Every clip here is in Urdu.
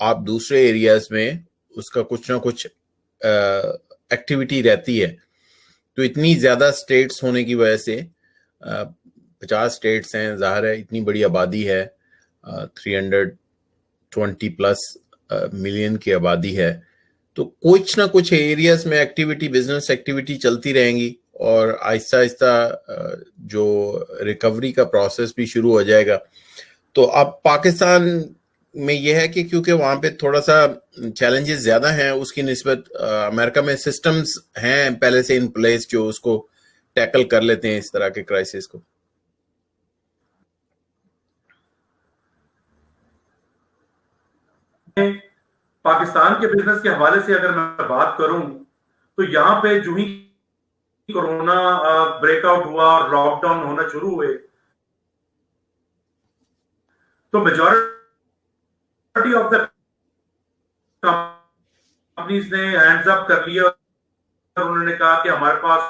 آپ دوسرے ایریاز میں اس کا کچھ نہ کچھ ایکٹیویٹی رہتی ہے. تو اتنی زیادہ اسٹیٹس ہونے کی وجہ سے 50 اسٹیٹس ہیں, ظاہر ہے اتنی بڑی آبادی ہے, 320 پلس ملین کی آبادی ہے, تو کچھ نہ کچھ ایریاز میں ایکٹیویٹی, بزنس ایکٹیویٹی چلتی رہیں گی, اور آہستہ آہستہ جو ریکوری کا پروسیس بھی شروع ہو جائے گا. تو اب پاکستان میں یہ ہے کہ کیونکہ وہاں پہ تھوڑا سا چیلنجز زیادہ ہیں اس کی نسبت, امریکہ میں سسٹمز ہیں پہلے سے ان پلیس جو اس کو ٹیکل کر لیتے ہیں اس طرح کے کرائسس کو. پاکستان کے بزنس کے حوالے سے اگر میں بات کروں تو یہاں پہ جو ہی کورونا بریک آؤٹ ہوا اور لاک ڈاؤن ہونا شروع ہوئے تو میجورٹی آف دا کمپنیز نے ہینڈز اپ کر لیا اور انہوں نے کہا کہ ہمارے پاس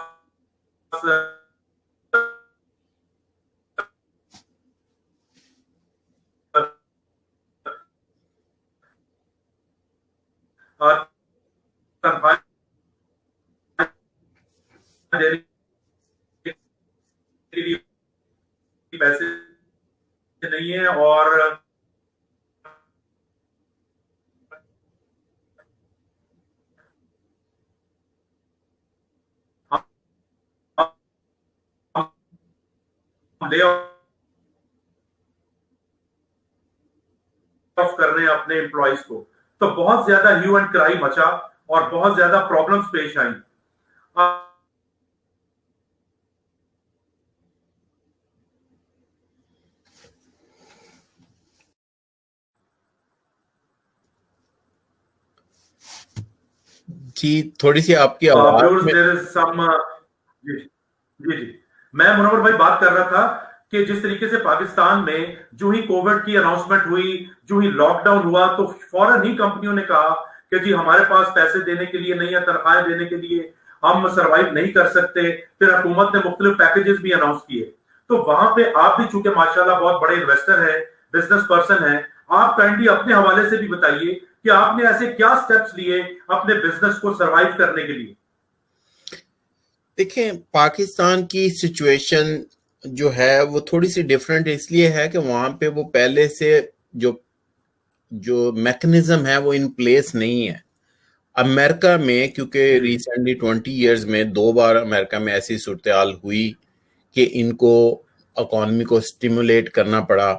پیسے نہیں ہے, اور لے آف کر رہے ہیں اپنے امپلائیز کو. تو بہت زیادہ ہیو اینڈ کرائی مچا اور بہت زیادہ پرابلمز پیش آئیں. جی تھوڑی سی آپ کی آواز میں جی میں منور بھائی بات کر رہا تھا کہ جس طریقے سے پاکستان میں جو ہی کووڈ کی اناؤنسمنٹ ہوئی, جو ہی لاک ڈاؤن ہوا, تو فوراً ہی کمپنیوں نے کہا کہ جی ہمارے پاس پیسے دینے کے لیے نہیں ہے, تنخواہیں دینے کے لیے ہم سروائیو نہیں کر سکتے. پھر حکومت نے مختلف پیکیجز بھی اناؤنس کیے. تو وہاں پہ آپ بھی چونکہ ماشاءاللہ بہت بڑے انویسٹر ہیں, بزنس پرسن ہیں, آپ کائنڈلی اپنے حوالے سے بھی بتائیے کہ آپ نے ایسے کیا سٹیپس لیے اپنے بزنس کو سروائیو کرنے کے لیے. دیکھیں پاکستان کی سچویشن جو ہے وہ تھوڑی سی ڈیفرنٹ اس لیے ہے کہ وہاں پہ وہ پہلے سے جو میکنزم ہے وہ ان پلیس نہیں ہے. امریکہ میں کیونکہ ریسنٹلی 20 ایئرز میں 2 بار امریکہ میں ایسی صورتحال ہوئی کہ ان کو اکانومی کو سٹیمولیٹ کرنا پڑا,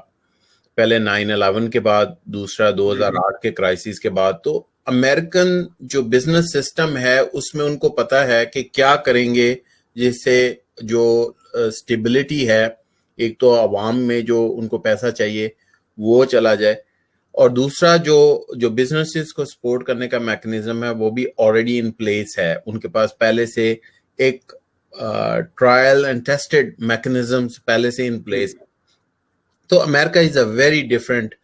پہلے 9/11 کے بعد, دوسرا 2008 کے کرائسس کے بعد. تو امریکن جو بزنس سسٹم ہے اس میں ان کو پتا ہے کہ کیا کریں گے جس سے جو سٹیبلٹی ہے, ایک تو عوام میں جو ان کو پیسہ چاہیے وہ چلا جائے, اور دوسرا جو بزنسز کو سپورٹ کرنے کا میکنزم ہے وہ بھی آلریڈی ان پلیس ہے. ان کے پاس پہلے سے ایک ٹرائل اینڈ ٹیسٹڈ میکنزمز پہلے سے ان پلیس. تو امریکہ از اے ویری ڈفرینٹ,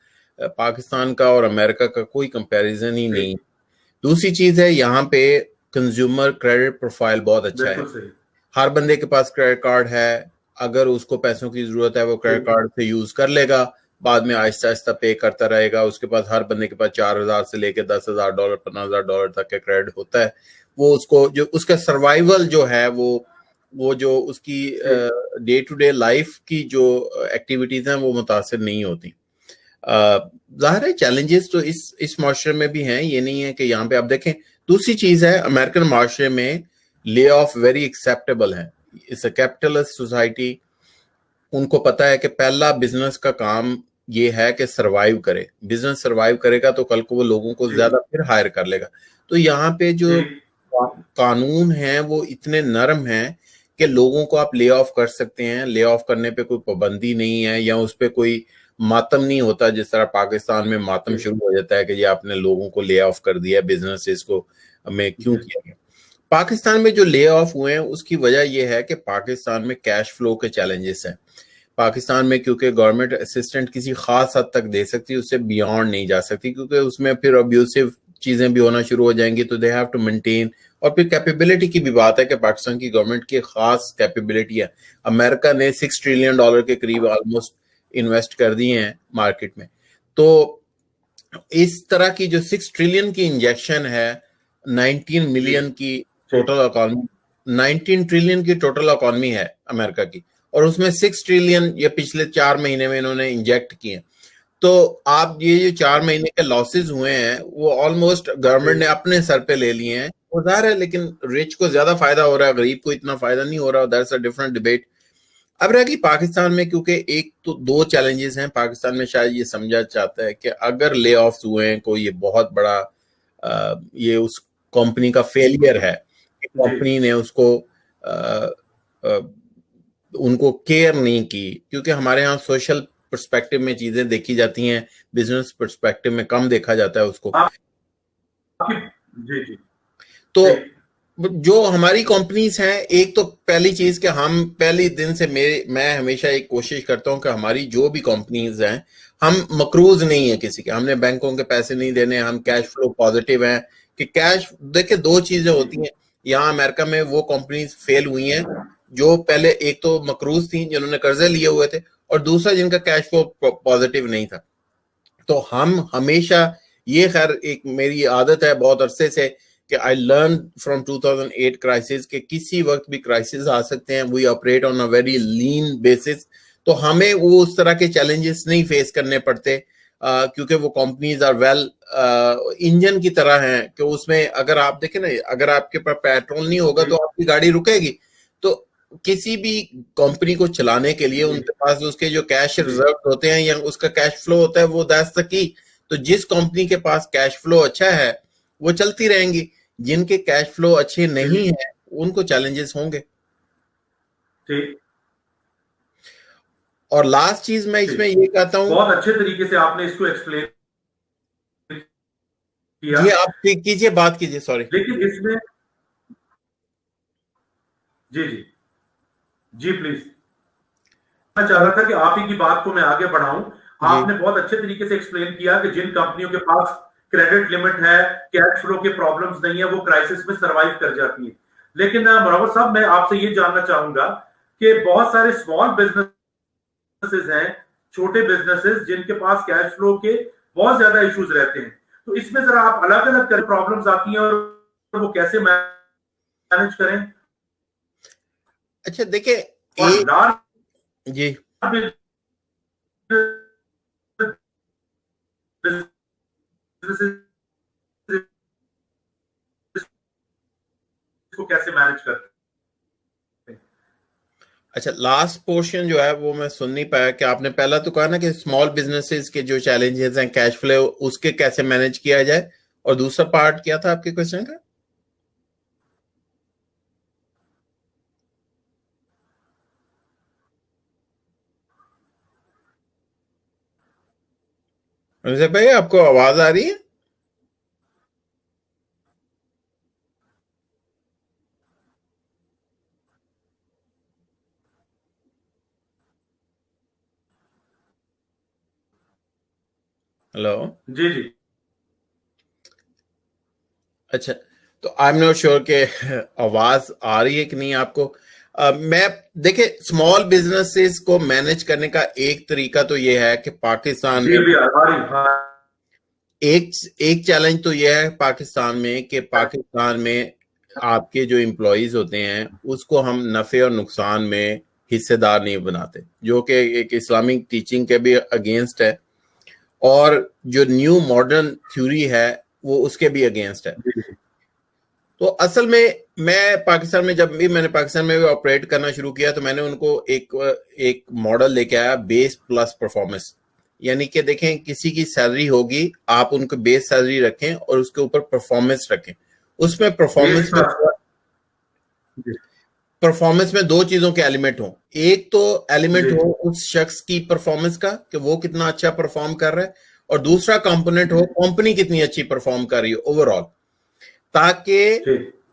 پاکستان کا اور امریکہ کا کوئی کمپیریزن ہی نہیں. دوسری چیز ہے یہاں پہ کنزیومر کریڈٹ پروفائل بہت اچھا ہے, ہر بندے کے پاس کریڈٹ کارڈ ہے, اگر اس کو پیسوں کی ضرورت ہے وہ کریڈٹ کارڈ سے یوز کر لے گا, بعد میں آہستہ آہستہ پے کرتا رہے گا. اس کے پاس ہر بندے کے پاس $4,000 سے لے کے $10,000 $15,000 تک کا کریڈٹ ہوتا ہے. وہ اس کو جو اس کا سروائیول جو ہے وہ جو اس کی ڈے ٹو ڈے لائف کی جو ایکٹیویٹیز ہیں وہ متاثر نہیں ہوتی. ظاہر ہے چیلنجز تو اس معاشرے میں بھی ہیں, یہ نہیں ہے کہ یہاں پہ آپ دیکھیں. دوسری چیز ہے امریکن معاشرے میں لے آف ویری ایکسیپٹیبل ہے. It's a capitalist society. ان کو پتا ہے کہ پہلا بزنس کا کام یہ ہے کہ سروائیو کرے. بزنس سروائیو کرے گا تو کل کو وہ لوگوں کو زیادہ پھر ہائر کر لے گا. تو یہاں پہ جو قانون ہیں وہ اتنے نرم ہیں کہ لوگوں کو آپ لے آف کر سکتے ہیں. لے آف کرنے پہ کوئی پابندی نہیں ہے, یا اس پہ کوئی ماتم نہیں ہوتا جس طرح پاکستان میں ماتم شروع ہو جاتا ہے کہ یہ آپ نے لوگوں کو لے آف کر دیا, بزنس کو ہمیں کیوں کیا گیا. پاکستان میں جو لے آف ہوئے ہیں اس کی وجہ یہ ہے کہ پاکستان میں کیش فلو کے چیلنجز ہیں. پاکستان میں کیونکہ گورنمنٹ اسسٹنٹ کسی خاص حد تک دے سکتی, اس سے بیونڈ نہیں جا سکتی, کیونکہ اس میں پھر ابیوسو چیزیں بھی ہونا شروع ہو جائیں گی. تو دے ہیو ٹو مینٹین. اور پھر کیپیبلٹی کی بھی بات ہے کہ پاکستان کی گورنمنٹ کی خاص کیپیبلٹی ہے. امریکہ نے $6 ٹریلین کے قریب آلموسٹ انویسٹ کر دیے ہیں مارکیٹ میں. تو اس طرح کی جو 6 ٹریلین کی انجیکشن ہے 19 ملین کی ٹوٹل اکانومی، 19 ٹریلین کی ٹوٹل اکانومی ہے امریکہ کی، اور اس میں 6 ٹریلین یہ پچھلے 4 مہینے میں انہوں نے انجیکٹ کیے ہیں. تو آپ یہ جو 4 مہینے کے لاسز ہوئے ہیں وہ آلموسٹ گورنمنٹ نے اپنے سر پہ لے لیے ہیں. وہ ظاہر ہے لیکن رچ کو زیادہ فائدہ ہو رہا ہے، غریب کو اتنا فائدہ نہیں ہو رہا. That's a different debate. اب رہا کہ پاکستان میں کیونکہ ایک تو 2 چیلنجز ہیں پاکستان میں، شاید یہ سمجھا چاہتا ہے کہ اگر لے آفس ہوئے ہیں کوئی یہ بہت بڑا یہ اس کمپنی کا فیلئر ہے، کمپنی نے اس کو ان کو کیئر نہیں کی، کیونکہ ہمارے ہاں سوشل پرسپیکٹو میں چیزیں دیکھی جاتی ہیں، بزنس پرسپیکٹو میں کم دیکھا جاتا ہے اس کو. تو جو ہماری کمپنیز ہیں، ایک تو پہلی چیز کہ ہم پہلی دن سے میں ہمیشہ ایک کوشش کرتا ہوں کہ ہماری جو بھی کمپنیز ہیں ہم مقروض نہیں ہیں کسی کے، ہم نے بینکوں کے پیسے نہیں دینے، ہم کیش فلو پازیٹیو ہیں. کہ کیش دیکھیں 2 چیزیں ہوتی ہیں یہاں امریکہ میں، وہ کمپنیز فیل ہوئی ہیں جو پہلے ایک تو مقروض تھیں جنہوں نے قرضے لیے ہوئے تھے، اور دوسرا جن کا کیش فلو پازیٹیو نہیں تھا. تو ہم ہمیشہ یہ خیر ایک میری عادت ہے بہت عرصے سے کہ I learned from 2008 کرائسس کہ کسی وقت بھی کرائسس آ سکتے ہیں. We operate on a very lean basis. تو ہمیں وہ اس طرح کے چیلنجز نہیں فیس کرنے پڑتے کیونکہ وہ کمپنیز آر ویل انجن کی طرح ہیں کہ اس میں اگر آپ دیکھیں نا، اگر آپ کے پاس پیٹرول نہیں ہوگا تو آپ کی گاڑی رکے گی. تو کسی بھی کمپنی کو چلانے کے لیے ان کے پاس اس کے جو کیش ریزرو ہوتے ہیں یا اس کا کیش فلو ہوتا ہے وہ دیٹس the key. تو جس کمپنی کے پاس کیش فلو اچھا ہے وہ چلتی رہیں گی، جن کے کیش فلو اچھے نہیں ہیں ان کو چیلنجز ہوں گے. اور لاسٹ چیز میں اس میں یہ کہتا ہوں، بہت اچھے طریقے سے آپ نے اس کو ایکسپلین کیا. جی آپ کیجئے، بات کیجئے، سوری. لیکن اس میں جی پلیز، میں چاہ رہا تھا کہ آپ ہی کی بات کو میں آگے بڑھاؤں. آپ نے بہت اچھے طریقے سے ایکسپلین کیا کہ جن کمپنیوں کے پاس کریڈٹ لمٹ ہے، کیش فلو کے پرابلمز نہیں ہیں، وہ کرائسس میں سروائیو کر جاتی ہیں. لیکن منور صاحب میں آپ سے یہ جاننا چاہوں گا کہ بہت سارے اسمال بزنسز ہیں، چھوٹے بزنسز جن کے پاس کیش فلو کے بہت زیادہ ایشوز رہتے ہیں. تو اس میں ذرا آپ الگ الگ پرابلمز آتی ہیں اور وہ کیسے مینج کریں؟ اچھا دیکھیں جی کو کیسے مینج کرتے؟ اچھا لاسٹ پورشن جو ہے وہ میں سن نہیں پایا کہ آپ نے پہلا تو کہا نا کہ اسمال بزنسز کے جو چیلنجز ہیں کیش فلو اس کے کیسے مینج کیا جائے، اور دوسرا پارٹ کیا تھا آپ کے کوشچن کا؟ بھائی آپ کو آواز آ رہی ہے؟ ہلو جی اچھا تو آئی ایم ناٹ شیور کہ آواز آ رہی ہے کہ نہیں آپ کو. میں دیکھیں اسمال بزنسز کو مینج کرنے کا ایک طریقہ تو یہ ہے کہ پاکستان میں ایک چیلنج تو یہ ہے پاکستان میں کہ پاکستان میں آپ کے جو امپلائیز ہوتے ہیں اس کو ہم نفع اور نقصان میں حصے دار نہیں بناتے، جو کہ ایک اسلامک ٹیچنگ کے بھی اگینسٹ ہے، اور جو نیو ماڈرن تھیوری ہے وہ اس کے بھی اگینسٹ ہے. تو اصل میں پاکستان میں جب بھی میں نے پاکستان میں آپریٹ کرنا شروع کیا تو میں نے ان کو ایک ماڈل لے کے آیا، بیس پلس پرفارمنس. یعنی کہ دیکھیں کسی کی سیلری ہوگی، آپ ان کو بیس سیلری رکھیں اور اس کے اوپر پرفارمنس رکھیں. اس میں پرفارمنس میں 2 چیزوں کے ایلیمنٹ ہوں. ایک تو ایلیمنٹ ہو اس شخص کی پرفارمنس کا کہ وہ کتنا اچھا پرفارم کر رہا ہے، اور دوسرا کمپوننٹ ہو کمپنی کتنی اچھی پرفارم کر رہی ہے اوور آل، تاکہ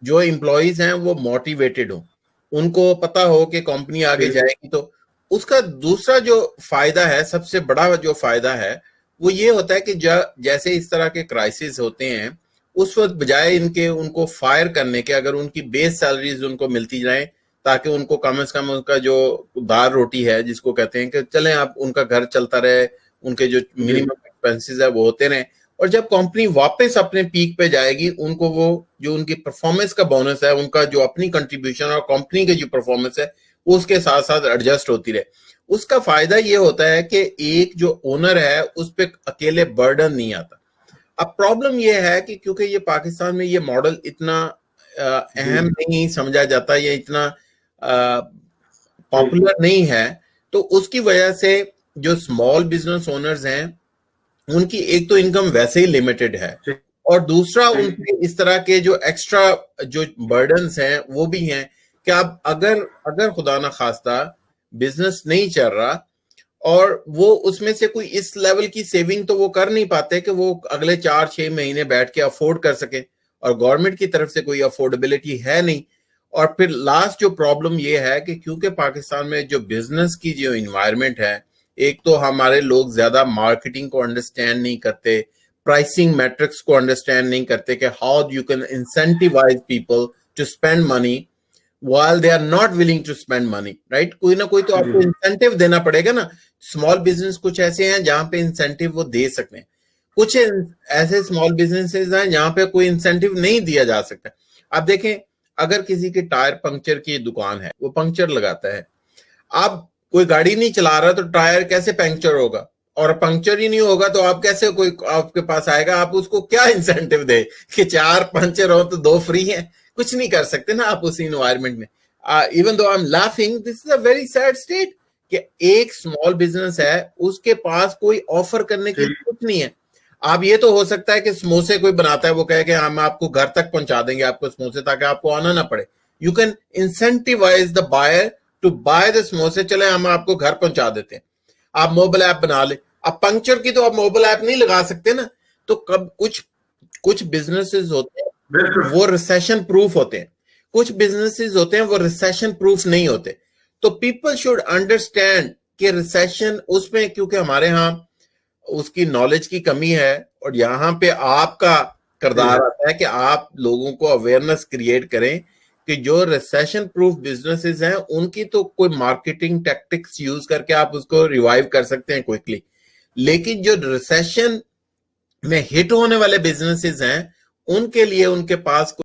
جو امپلائیز ہیں وہ موٹیویٹڈ ہوں، ان کو پتا ہو کہ کمپنی آگے جائے گی. تو اس کا دوسرا جو فائدہ ہے، سب سے بڑا جو فائدہ ہے وہ یہ ہوتا ہے کہ جیسے اس طرح کے کرائسس ہوتے ہیں اس وقت بجائے ان کو فائر کرنے کے، اگر ان کی بیس سیلریز ان کو ملتی جائیں تاکہ ان کو کم از کم ان کا جو دار روٹی ہے جس کو کہتے ہیں کہ چلیں آپ ان کا گھر چلتا رہے، ان کے جو منیمم ایکسپینسز ہے وہ ہوتے رہیں، اور جب کمپنی واپس اپنے پیک پہ جائے گی ان کو وہ جو ان کی پرفارمنس کا بونس ہے ان کا جو اپنی کنٹریبیوشن اور کمپنی کی جو پرفارمنس ہے اس کے ساتھ ساتھ ایڈجسٹ ہوتی رہے. اس کا فائدہ یہ ہوتا ہے کہ ایک جو اونر ہے اس پہ اکیلے برڈن نہیں آتا. اب پرابلم یہ ہے کہ کیونکہ یہ پاکستان میں یہ ماڈل اتنا اہم نہیں سمجھا جاتا یا اتنا پاپولر نہیں ہے, تو اس کی وجہ سے جو اسمال بزنس اونرز ہیں ان کی ایک تو انکم ویسے ہی لمیٹڈ ہے, اور دوسرا ان کے اس طرح کے جو ایکسٹرا جو برڈنز ہیں وہ بھی ہیں کہ اب اگر خدا نہ خواستہ بزنس نہیں چل رہا اور وہ اس میں سے کوئی اس لیول کی سیونگ تو وہ کر نہیں پاتے کہ وہ اگلے 4-6 مہینے بیٹھ کے افورڈ کر سکیں, اور گورنمنٹ کی طرف سے کوئی افورڈیبلٹی ہے نہیں. اور پھر لاسٹ جو پرابلم یہ ہے کہ کیونکہ پاکستان میں جو بزنس کی جو انوائرمنٹ ہے, ایک تو ہمارے لوگ زیادہ مارکیٹنگ کو انڈرسٹینڈ نہیں کرتے, پرائسنگ میٹرکس کو انڈرسٹینڈ نہیں کرتے کہ how you can incentivise people to spend money while they are not willing to spend money, right? کوئی نہ کوئی تو آپ کو انسینٹیو دینا پڑے گا نا. اسمال بزنس کچھ ایسے ہیں جہاں پہ انسینٹیو وہ دے سکتے ہیں, کچھ ایسے اسمال بزنسز ہیں جہاں پہ کوئی انسینٹیو نہیں دیا جا سکتا. اب دیکھیں اگر کسی کی ٹائر پنکچر کی دکان ہے, وہ پنکچر لگاتا ہے, اب کوئی گاڑی نہیں چلا رہا تو ٹائر کیسے پنکچر ہوگا, اور پنکچر ہی نہیں ہوگا تو آپ کیسے کوئی آپ کے پاس آئے گا, آپ اس کو کیا انسینٹیو دے کہ 4 پنکچر ہو تو 2 فری ہیں, کچھ نہیں کر سکتے نا آپ اسی انوائرمنٹ میں. Even though I am laughing, this is a very sad state کہ ایک اسمال بزنس ہے اس کے پاس کوئی آفر کرنے کی کچھ نہیں ہے. آپ یہ تو ہو سکتا ہے کہ سموسے کوئی بناتا ہے وہ کہے کہ ہم آپ کو گھر تک پہنچا دیں گے آپ کو سموسے تاکہ آپ کو آنا نہ پڑے. You can incentivise the buyer to buy the سموسے, چلے ہم آپ کو گھر پہنچا دیتے ہیں, آپ موبائل ایپ بنا لیں. اب پنکچر کی تو آپ موبائل ایپ نہیں لگا سکتے نا, تو کچھ بزنسز ہوتے ہیں وہ ریسیشن پروف ہوتے ہیں, کچھ بزنسز ہوتے ہیں وہ ریسیشن پروف نہیں ہوتے. تو پیپل شوڈ انڈرسٹینڈ کہ ریسیشن اس میں, کیونکہ ہمارے ہاں اس کی نالج کی کمی ہے, اور یہاں پہ آپ کا کردار آتا ہے کہ آپ لوگوں کو اویئرنس کریٹ کریں کہ جو ریسیشن پروف بزنسز ہیں ان کی تو کوئی مارکیٹنگ ٹیکٹکس یوز کر کے آپ اس کو ریوائیو کر سکتے ہیں کوئکلی, لیکن جو ریسیشن میں ہٹ ہونے والے بزنسز ہیں ان کے لیے ان کے پاس